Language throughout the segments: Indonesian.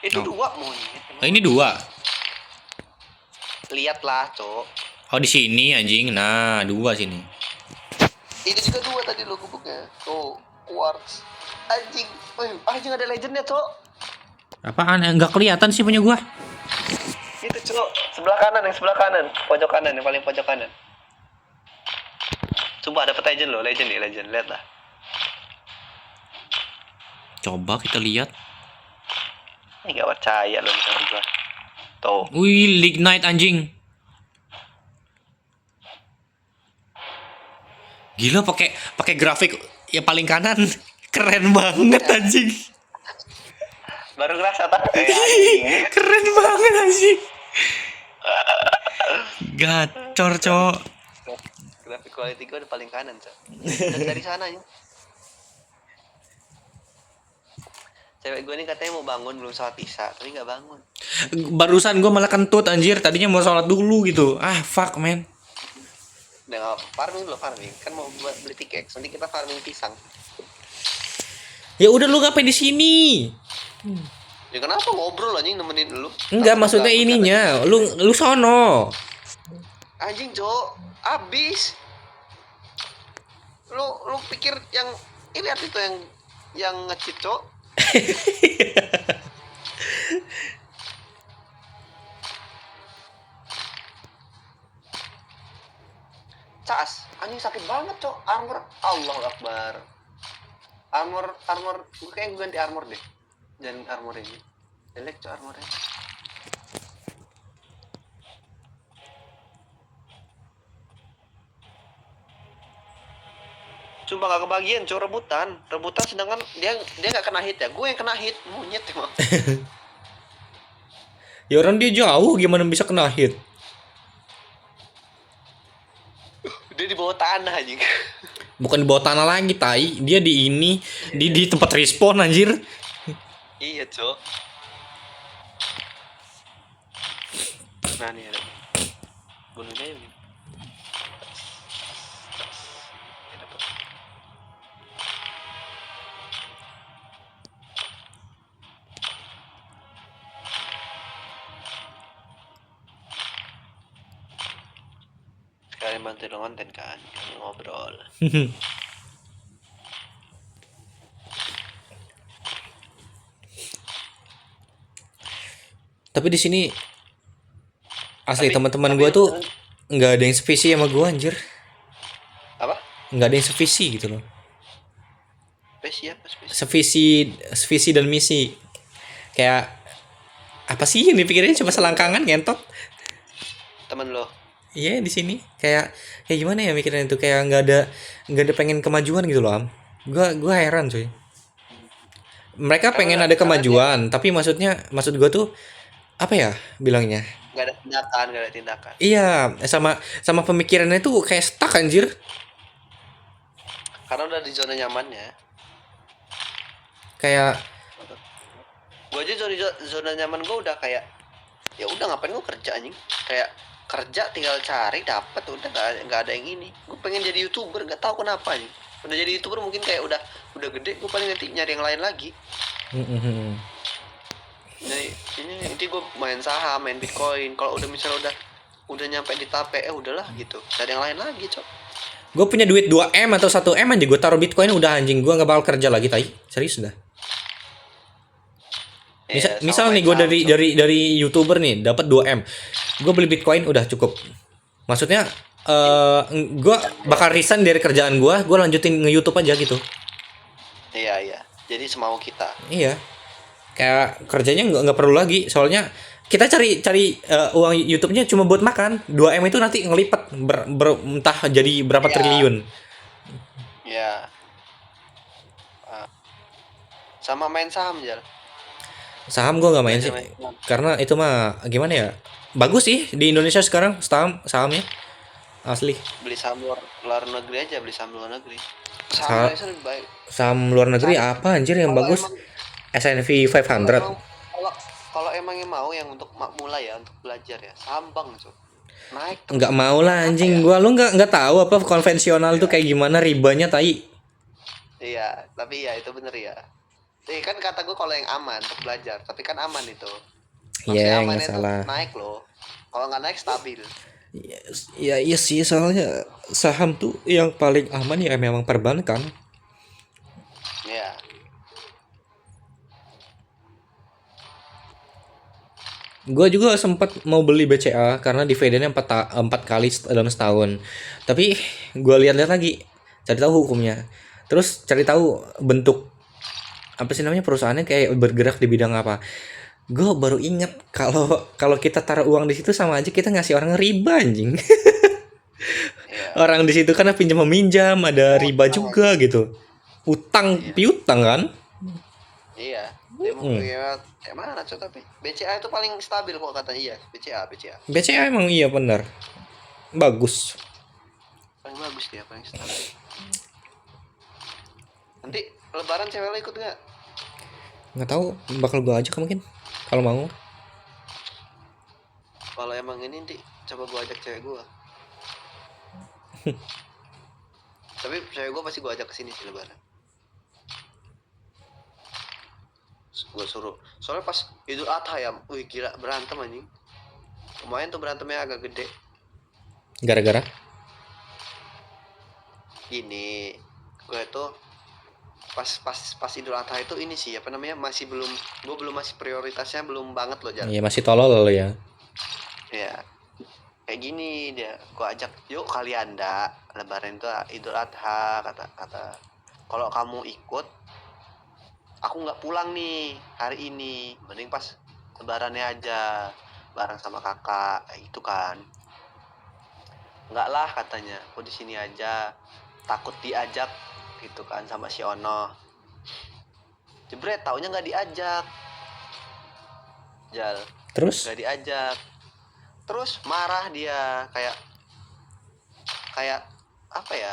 Itu Oh. 2 monyet. Oh, ini 2. Lihatlah, Cok. Oh, di sini anjing. Nah, 2 sini. Ini juga 2 tadi lo gubuknya. Tuh, quartz. Anjing. Anjing ada legendnya, Cok. Apaan? Enggak kelihatan sih punya gua. Itu, Cok. Sebelah kanan, yang sebelah kanan. Pojok kanan, yang paling pojok kanan. Sumpah dapet legend lo, legend nih, legend. Lihat lah. Coba kita lihat. Ini gak percaya lo sama gua. Tuh. Wih, Lignite anjing. Gila pakai grafik ya paling kanan. Keren banget anjing. Baru ngerasa tak? Anjing. Keren banget anjing. Gacor, Cok. Grafik quality gue udah paling kanan, Cok. Dari sana ya. Cewek gue nih katanya mau bangun belum sholat isya, tapi nggak bangun. Barusan gua malah kentut anjir. Tadinya mau sholat dulu gitu. Ah, fuck, man. Udah nggak farming belum farming, kan mau buat beli tiket. Nanti kita farming pisang. Ya udah lu ngapain di sini? Ya kenapa ngobrol anjing nemenin lu? Enggak, maksudnya ininya. Lu sono. Anjing, Cok. Abis. Lu pikir yang lihat itu yang nge-cheat, Cok. Cas, anjing sakit banget, Cok. Armor, Allah Akbar. Armor, gue kayak ganti armor deh. Jangan armor ini. Jelek, Cok, armornya. Sumpah gak kebagian, Cok, rebutan sedangkan dia gak kena hit ya. Gue yang kena hit, monyet emang. Ya orang dia jauh, gimana bisa kena hit? Dia di bawah tanah anjing. Bukan di bawah tanah lagi, tai. Dia di ini, di tempat respawn anjir. Iya, Cok. Nah, nih ada. Bunuh aja begini. Ya, dapet. Sekalian bantu lo konten kan, kami ngobrol. Tapi di sini asli Tapi- teman-teman tapi- gue tuh nggak ada yang sevisi sama gue anjir. Apa? Nggak ada yang sevisi gitu loh. Spesial, apa spesial? Sevisi dan misi. Kayak apa sih yang dipikirin cuma selangkangan ngentot. Temen lo. Iya di sini kayak gimana ya mikirin itu kayak nggak ada pengen kemajuan gitu loh am. Gua heran cuy. Mereka pengen ada kemajuan tapi maksud gua tuh apa ya bilangnya? Gak ada tindakan. Iya sama pemikirannya tuh kayak stuck anjir. Karena udah di zona nyamannya. Kayak Gue aja zona nyaman gue udah kayak, ya udah ngapain gue kerja anjing. Kayak kerja tinggal cari dapat udah nggak ada yang ini. Gue pengen jadi YouTuber, nggak tahu kenapa nih. Udah jadi YouTuber mungkin kayak udah gede, gue paling nanti nyari yang lain lagi. Jadi ini gue main saham, main Bitcoin. Kalau udah misalnya udah nyampe di tape, udahlah gitu. Cari yang lain lagi, Cok. gue punya duit 2M atau 1M aja gue taruh Bitcoin udah anjing gue nggak bakal kerja lagi tai. Serius dah. Misal nih gue dari YouTuber nih dapat 2M. Gue beli Bitcoin udah cukup. Maksudnya gue bakal resign dari kerjaan gue lanjutin nge-YouTube aja gitu. Iya. Jadi semau kita. Iya. Kayak kerjanya nggak perlu lagi. Soalnya kita cari uang YouTube-nya cuma buat makan. 2M itu nanti ngelipet entah jadi berapa triliun. Iya. Sama main saham aja. Saham gue nggak main sih. Karena itu mah gimana ya? Bagus sih di Indonesia sekarang sahamnya. Asli. Beli saham luar negeri aja, beli saham luar negeri. Saham Indonesia lebih baik. Saham luar negeri apa anjir yang Kalau bagus? S&P 500. Kalau emangnya mau yang untuk mulai ya, untuk belajar ya, saham bank tuh. Naik. Nggak mau lah anjing gua. Lu nggak tahu apa konvensional tuh kayak gimana ribanya tai. Iya, tapi ya itu bener ya. kan kata gue kalau yang aman untuk belajar, tapi kan aman itu. Maksudnya Iya, nggak amannya itu salah. naik loh. Kalau nggak naik stabil. Ya, iya sih, soalnya saham tuh yang paling aman ya memang perbankan. Ya. Gue juga sempat mau beli BCA karena dividennya 4 kali dalam setahun. Tapi gue lihat-lihat lagi, cari tahu hukumnya. Terus cari tahu bentuk apa sih namanya perusahaannya kayak bergerak di bidang apa. Gue baru inget kalau kalau kita taruh uang di situ sama aja kita ngasih orang riba anjing. Iya. Orang di situ kan pinjam meminjam ada riba Utang lagi. juga gitu. Utang Iya. piutang kan? Iya. Demo Hmm. ya kayak mana coba, tapi BCA itu paling stabil kok katanya. Iya, BCA. BCA emang iya benar. Bagus. Paling bagus dia, paling stabil. Nanti lebaran cewek lo ikut nggak? Nggak tahu, bakal gue ajak mungkin kalau mau. Kalau emang ini nanti coba gue ajak cewek gue. Tapi cewek gue pasti gue ajak ke sini sih lebaran. Gue suruh. Soalnya pas Idul Adha ya, wih gila berantem anjing. Lumayan tuh berantemnya agak gede. Gara-gara Gini, gue tuh pas Idul Adha itu ini sih apa namanya masih belum, gue belum, masih prioritasnya belum banget loh Jar. ya masih tolol lo ya. Ya kayak gini dia, gue ajak yuk kalian dak lebaran itu Idul Adha, kata kalau kamu ikut aku nggak pulang nih hari ini, mending pas lebarannya aja bareng sama kakak itu kan. Nggak lah katanya, aku di sini aja takut diajak gitu kan sama si Ono. Jebret taunya nggak diajak, Jal, Terus nggak diajak. Terus marah dia, kayak kayak apa ya,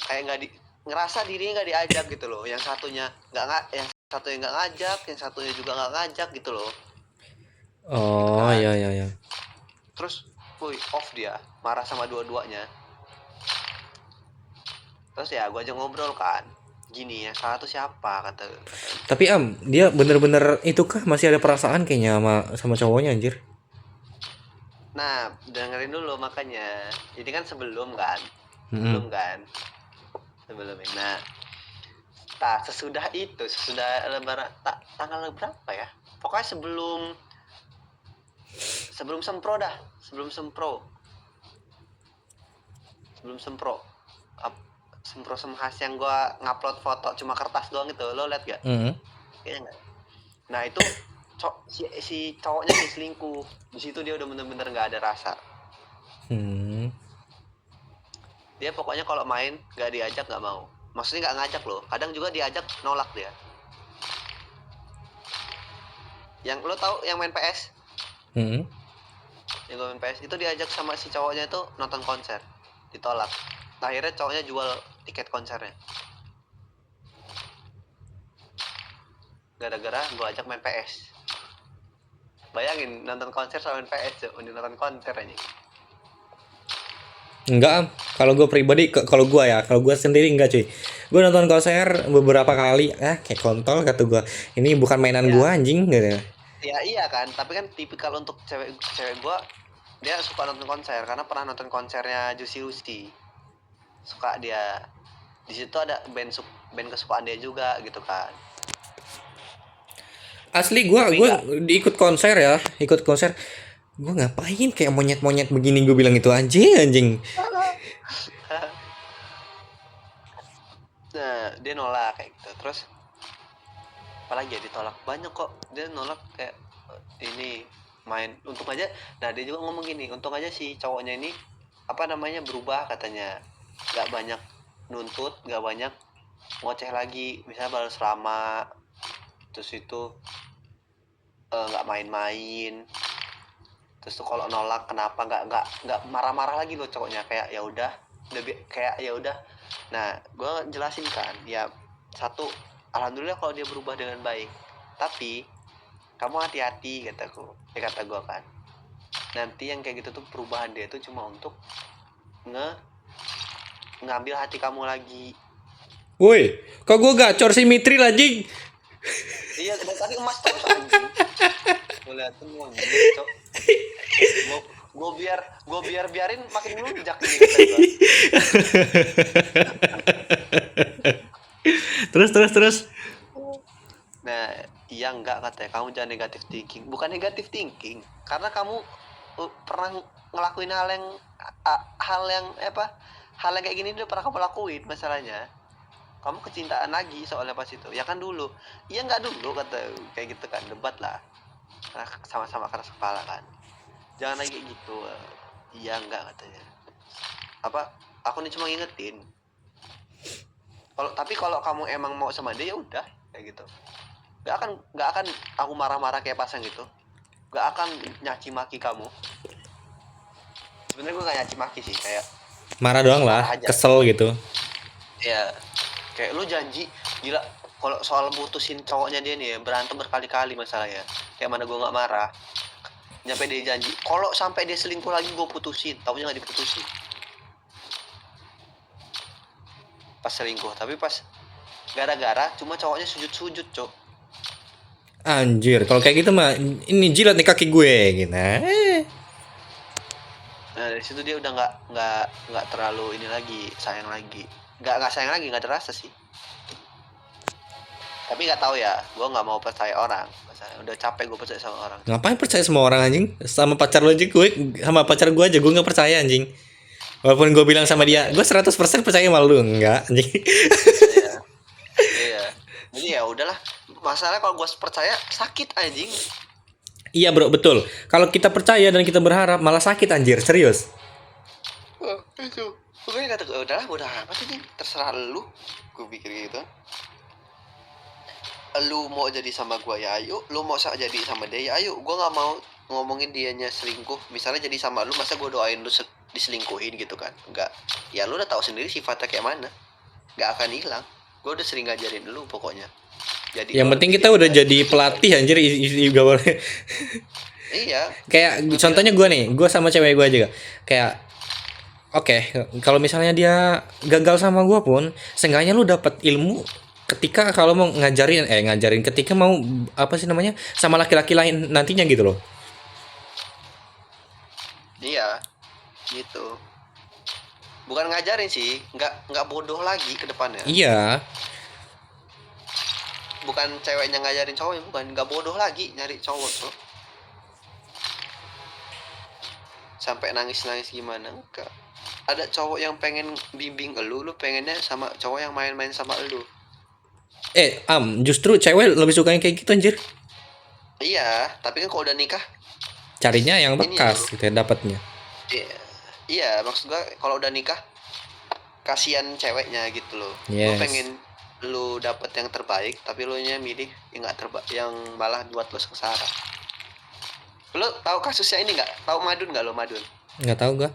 kayak nggak di, ngerasa dirinya nggak diajak gitu loh. Yang satunya yang satunya nggak ngajak, yang satunya juga nggak ngajak gitu loh, gitu oh kan. ya ya ya. Terus woi off dia, marah sama dua-duanya. Terus ya gue aja ngobrol kan, gini ya salah tuh siapa, kata. Tapi dia bener-bener itu kah masih ada perasaan kayaknya sama cowoknya anjir. Nah dengerin dulu makanya, jadi kan sebelum kan, Mm-mm. sebelum ini. Nah sesudah lebaran, tanggal berapa ya, pokoknya sebelum sempro dah, sebelum sempro sempro semhas yang gua ngupload foto cuma kertas doang itu, lo liat gak? Mm-mm. Kayaknya enggak. Nah itu si cowoknya nih selingkuh di situ, dia udah bener-bener nggak ada rasa. Hmm. Dia pokoknya kalau main nggak diajak nggak mau, maksudnya nggak ngajak loh, kadang juga diajak nolak dia. Yang lo tahu yang main PS, Mm-mm. yang gue main PS itu diajak sama si cowoknya itu nonton konser, ditolak. Akhirnya cowoknya jual tiket konsernya gara-gara gue ajak main PS. Bayangin nonton konser sama main PS, udah nonton konser aja. Enggak, kalau gue pribadi, kalau gue sendiri enggak cuy. Gue nonton konser beberapa kali, kayak kontol kata gue. Ini bukan mainan gue Ya, anjing gitu. ya iya kan, tapi kan tipikal untuk cewek gue, dia suka nonton konser karena pernah nonton konsernya Juicy Lucy, suka dia. Di situ ada band kesukaan dia juga gitu kan. Asli gue Tapi nggak ikut konser ya, ikut konser. Gue ngapain kayak monyet-monyet begini, gue bilang itu anjing anjing. nah dia nolak kayak gitu. Terus apalagi ya, ditolak banyak kok, dia nolak kayak ini main untung aja. Nah dia juga ngomong gini, untung aja si cowoknya ini apa namanya berubah katanya, nggak banyak nuntut, nggak banyak ngoceh lagi, misalnya balas lama, terus itu nggak main-main. Terus tuh kalau nolak kenapa nggak marah-marah lagi loh cowoknya, kayak ya udah kayak ya udah. Nah gue jelasin kan ya, satu, alhamdulillah kalau dia berubah dengan baik, tapi kamu hati-hati kataku, kata gue kan, nanti yang kayak gitu tuh perubahan dia tuh cuma untuk ngambil hati kamu lagi. Woi, kok gue gacor sih Mitri anjing? Iya, dari tadi emas terus anjing. Gue liatin lu anjing, cok. Gue biarin makin melunjak ini kata gue. Terus. Nah, iya enggak katanya, kamu jangan negatif thinking. Bukan negatif thinking, karena kamu pernah ngelakuin hal yang kayak gini udah pernah kamu lakuin. Masalahnya kamu kecintaan lagi soalnya pas itu, ya kan dulu. Iya enggak dulu kata, kayak gitu kan, debat lah. Nah, sama-sama keras kepala kan, jangan lagi gitu. Iya enggak katanya, apa, aku nih cuma ngingetin. Kalau kamu emang mau sama dia, ya udah kayak gitu. Gak akan aku marah-marah kayak pasang gitu. Gak akan nyaci maki kamu. Sebenarnya gue gak nyaci maki sih, kayak Marah doang lah, marah aja. kesel gitu. Ya, kayak lu janji, gila. Kalau soal putusin cowoknya dia nih ya, berantem berkali-kali masalahnya. Kayak mana gue gak marah. Nyampe dia janji, kalau sampai dia selingkuh lagi gue putusin. Taunya gak diputusin. Pas selingkuh, tapi pas gara-gara cuma cowoknya sujud-sujud, cok. Anjir, kalau kayak gitu mah ini jilat nih kaki gue gitu. Nah dari situ dia udah nggak terlalu ini lagi, sayang lagi. Nggak sayang lagi, nggak terasa sih. Tapi nggak tahu ya, gue nggak mau percaya orang. Masalah udah capek gue percaya sama orang. Ngapain percaya sama orang anjing? Sama pacar lo aja gue, sama pacar gue aja gue nggak percaya anjing. Walaupun gue bilang sama dia, gue 100% percaya sama lu, enggak anjing. Iya, iya. Jadi ya udahlah. Masalahnya kalau gue percaya sakit anjing. Iya bro, betul. Kalau kita percaya dan kita berharap malah sakit anjir, serius. Oh, itu. Pokoknya kata gue udahlah, udah apa sih, terserah lu. Gue pikir gitu. Lu mau jadi sama gue ya ayo, lu mau jadi sama dia ya ayo. Gue nggak mau ngomongin dianya selingkuh. Misalnya jadi sama lu, masa gue doain lu diselingkuhin gitu kan? Enggak. Ya lu udah tahu sendiri sifatnya kayak mana. Nggak akan hilang. Gue udah sering ngajarin lu pokoknya. Jadi Yang penting kita udah jadi pelatih anjir, gak boleh. Iya. Kayak contohnya gue nih, gue sama cewek gue juga. Kayak oke, kalau misalnya dia gagal sama gue pun, seenggaknya lu dapat ilmu ketika kalau mau ngajarin ketika mau apa sih namanya sama laki-laki lain nantinya gitu loh. Iya. Gitu. Bukan ngajarin sih, nggak bodoh lagi ke depannya. Iya. Bukan ceweknya ngajarin cowoknya, bukan, nggak bodoh lagi nyari cowok tuh. Sampai nangis-nangis gimana, enggak. Ada cowok yang pengen bimbing lu pengennya sama cowok yang main-main sama lu. Justru cewek lebih suka yang kayak gitu anjir. Iya, tapi kan kalau udah nikah Carinya yang ini bekas lu. gitu ya dapatnya. Iya, maksud gua kalau udah nikah kasihan ceweknya gitu loh. Lu Yes. pengen lu dapet yang terbaik, tapi lu nya milih yang nggak terbaik, yang malah buat lu sengsara. Lu tahu kasusnya ini nggak? Tahu Madun nggak lo, Madun? Nggak tahu gua.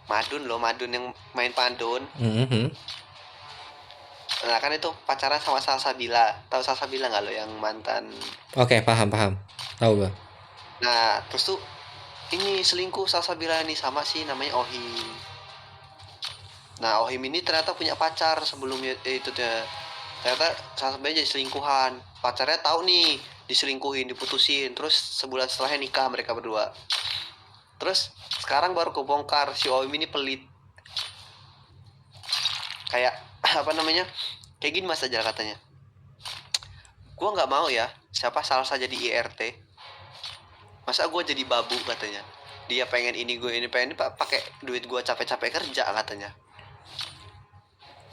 Madun yang main pantun. Mhm. Nah kan itu pacaran sama Salsabila. Tahu Salsabila nggak lo, yang mantan? Oke, paham. Tahu gua. Nah terus tuh ini selingkuh Salsabila ini sama si namanya Ohim. Nah Ohim ini ternyata punya pacar sebelumnya itu dia. Ternyata Salsabila jadi selingkuhan. Pacarnya tahu nih diselingkuhin, diputusin. Terus sebulan setelahnya nikah mereka berdua. Terus sekarang baru kebongkar si Ohim ini pelit. Kayak apa namanya? Kayak gini Mas Ajal katanya. Gue nggak mau ya siapa Salsa jadi IRT. Masa gue jadi babu katanya. Dia pengen ini, gue ini pengen ini, pakai duit gue capek-capek kerja katanya.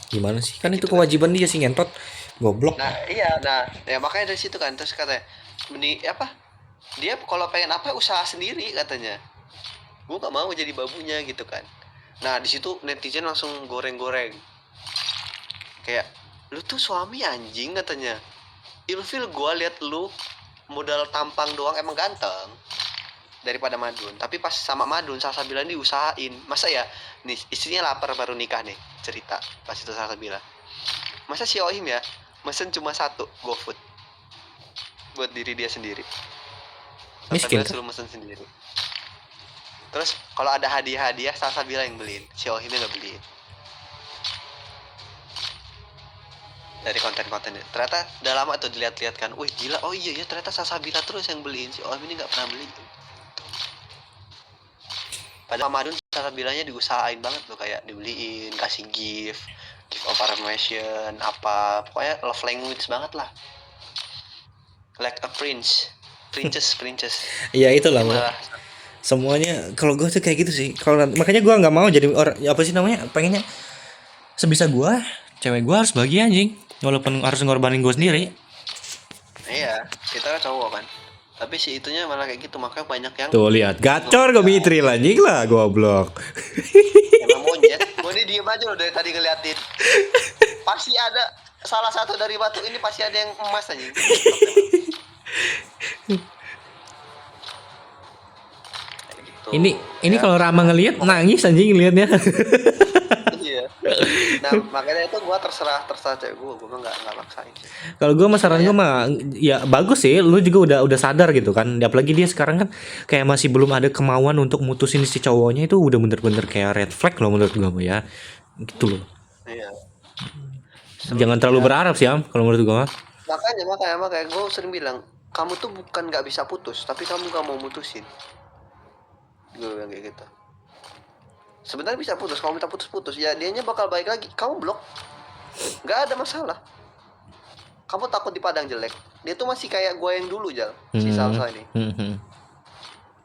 Gimana sih? Kan itu Gitu kan. kewajiban dia sih ngentot. Goblok. Nah iya, nah ya makanya dari situ kan. Terus katanya dia kalau pengen apa usaha sendiri katanya. Gue nggak mau jadi babunya gitu kan. Nah di situ netizen langsung goreng-goreng. Kayak lu tuh suami anjing katanya. Ilfil gue liat lu modal tampang doang emang ganteng daripada Madun, tapi pas sama Madun Salsabila diusahain. Masa ya nih istrinya lapar baru nikah nih, cerita pas itu Salsabila, masa si Ohim ya mesen cuma satu GoFood buat diri dia sendiri. Miskin Salsabila kan? suruh mesen sendiri. Terus kalau ada hadiah-hadiah Salsabila yang beliin, si Ohimnya nggak beliin. dari konten-kontennya. Ternyata udah lama tuh dilihat-lihat kan. Wih gila, oh iya ya ternyata Salsabila terus yang beliin, si Om ini nggak pernah beli. Padahal Madun Salsabilanya diusahain banget loh, kayak dibeliin, kasih gift of affirmation, apa pokoknya love language banget lah, like a princess. Ya itulah, Dia malah semuanya kalau gue tuh kayak gitu sih. Kalau makanya gue nggak mau jadi orang apa sih namanya, pengennya sebisa gue cewek gue harus bahagia anjing, walaupun harus ngorbanin gue sendiri. iya, kita kan cowok kan. Tapi si itunya malah kayak gitu, makanya banyak yang Tuh lihat gacor gue mitri anjing lah goblok. emang monyet. Gue ini diem aja loh dari tadi ngeliatin. Pasti ada salah satu dari batu ini pasti ada yang emas aja. Gitu. Ini kalau Rama ngelihat nangis anjing ngelihatnya. Iya. Nah makanya itu gue terserah cewek gue mah nggak maksain sih. Kalau gue saran gue mah ya bagus sih, lu juga udah sadar gitu kan. Apalagi dia sekarang kan kayak masih belum ada kemauan untuk mutusin si cowoknya, itu udah bener-bener kayak red flag loh menurut gue ya. Gitu loh. Iya. Jangan terlalu berharap sih Am, kalau menurut gue. Makanya gue sering bilang, kamu tuh bukan nggak bisa putus, tapi kamu nggak mau mutusin. Gue bilang kayak gitu. Sebenarnya bisa putus, kalau minta putus ya dianya bakal baik lagi. Kamu blok, nggak ada masalah. Kamu takut dipandang jelek, dia tuh masih kayak gue yang dulu Jal, si Salsa ini.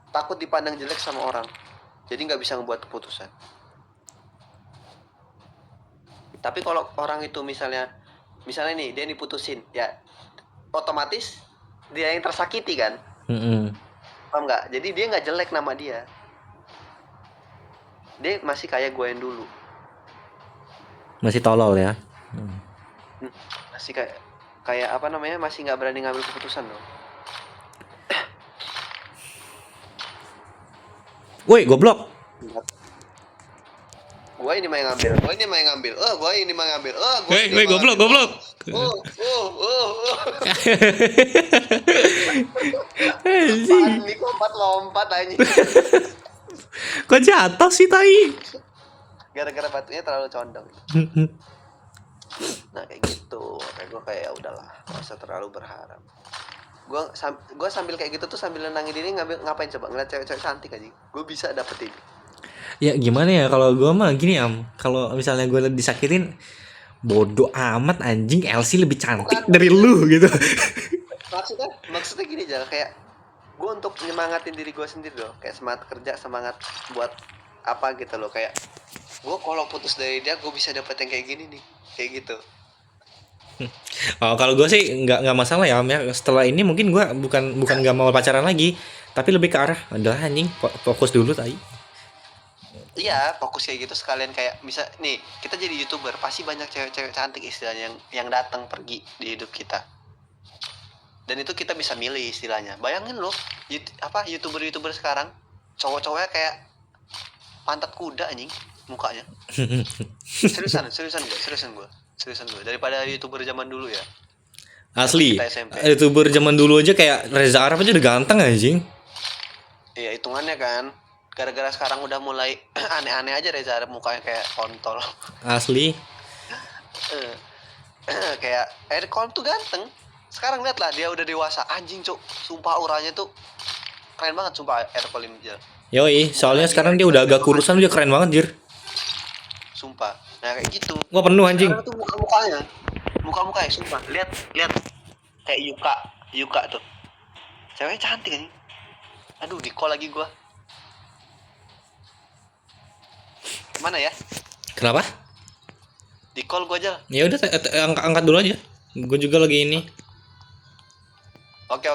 Takut dipandang jelek sama orang, jadi nggak bisa ngebuat keputusan. Tapi kalau orang itu misalnya nih dia diputusin, ya otomatis dia yang tersakiti kan. Paham nggak? Jadi dia nggak jelek nama dia masih kayak gue yang dulu, Masih tolol ya. masih kayak apa namanya, masih nggak berani ngambil keputusan loh. Woi goblok. Gue ini mah yang ngambil. Woi goblok. Panik lompat aja. Kok jatuh sih tai? Gara-gara batunya terlalu condong. Nah kayak gitu, kayak gue kayak ya udahlah, nggak usah terlalu berharap. Gue sambil kayak gitu tuh sambil nenangin diri, ngapain coba, ngeliat cewek-cewek cantik aja, gue bisa dapetin. Ya gimana ya, kalau gue mah gini Am, kalau misalnya gue disakitin, bodoh amat anjing, Elsie lebih cantik dari lu gitu. Maksudnya gini aja, kayak gue untuk nyemangatin diri gue sendiri loh, kayak semangat kerja, semangat buat apa gitu loh, kayak gue kalau putus dari dia gue bisa dapet yang kayak gini nih, kayak gitu. Oh, kalau gue sih nggak masalah ya Am ya. Setelah ini mungkin gue bukan nggak mau pacaran lagi, tapi lebih ke arah adalah anjing fokus dulu tadi. Iya, fokus kayak gitu sekalian, kayak bisa nih kita jadi YouTuber, pasti banyak cewek-cewek cantik istilahnya yang datang pergi di hidup kita. Dan itu kita bisa milih istilahnya. Bayangin loh, YouTuber sekarang cowok-cowoknya kayak pantat kuda anjing mukanya. Seriusan gue. Daripada YouTuber zaman dulu ya. Asli. Kita SMP. YouTuber zaman dulu aja kayak Reza Arab aja udah ganteng anjing. Iya, hitungannya kan. Gara-gara sekarang udah mulai aneh-aneh aja Reza Arab mukanya kayak kontol. Asli. Kayak Eric Colm tuh ganteng. Sekarang lihat lah, dia udah dewasa anjing cuk. Sumpah auranya tuh keren banget sumpah Eric Colm aja. Yoi, soalnya sekarang dia udah agak kurusan, dia keren banget jir. Sumpah. Nah kayak gitu. Wah penuh anjing. Sekarang tuh muka-mukanya sumpah. Lihat kayak Yuka tuh. Ceweknya cantik anjing. Aduh, di call lagi gua. Mana ya? Kenapa? Di call gua aja. Ya udah angkat dulu aja. Gue juga lagi ini. Oke.